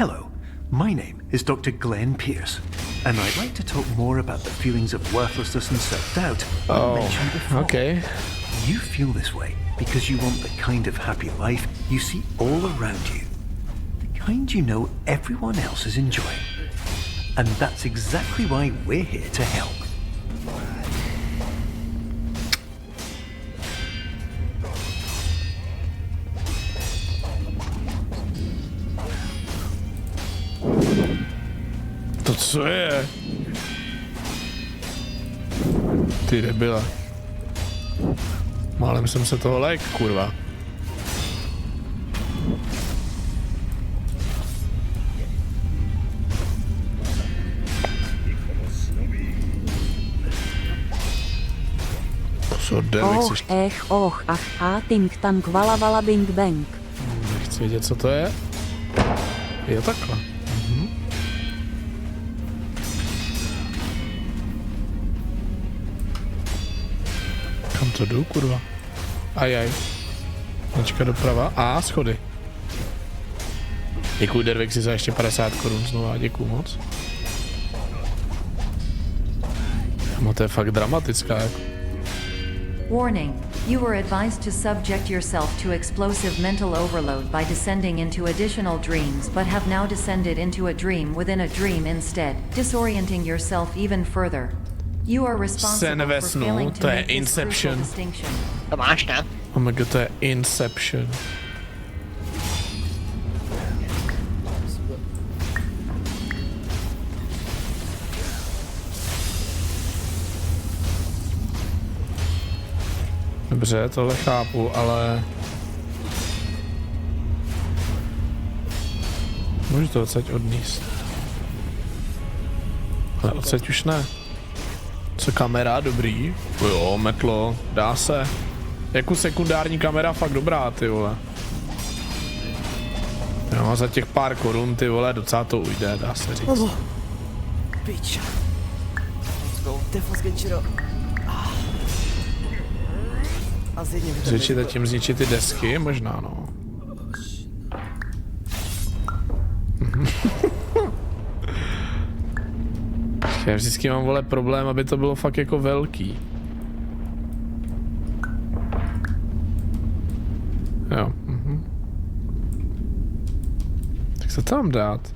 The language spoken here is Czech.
Hello, my name is Dr. Glenn Pierce, and I'd like to talk more about the feelings of worthlessness and self-doubt I mentioned before. Okay. You feel this way because you want the kind of happy life you see all around you, the kind you know everyone else is enjoying. And that's exactly why we're here to help. To co je? Ty debile. Málem jsem se toho lejk, kurva. Co jde, nechceš... A ting tank vala vala bing bang. Nechci vědět, co to je. Je takhle. Kam to jdu, kurva? Ajaj. Značka doprava. A schody. Děkuji, Dervexi, za ještě 50 korun znova. Děkuji moc. No to je fakt dramatická. Warning. You were advised to subject yourself to explosive mental overload by descending into additional dreams, but have now descended into a dream within a dream instead, disorienting yourself even further. You are responsible for failing to make this crucial distinction. To máš, ne? Oh my god, to je Inception. Dobře, tohle chápu, ale... Můžu to odsaď odníst. Ale odsaď už ne. Co kamera, dobrý? Jo, metlo, dá se. Jako sekundární kamera fakt dobrá, ty vole. Jo, za těch pár korun, ty vole, docela to ujde, dá se říct. Bitch. Let's go. Devil's Genshiro. A zjedně Zvětšit a tím zničit ty desky, možná no. Já vždycky mám, vole, problém, aby to bylo fakt jako velký. Jo. Tak co tam dát?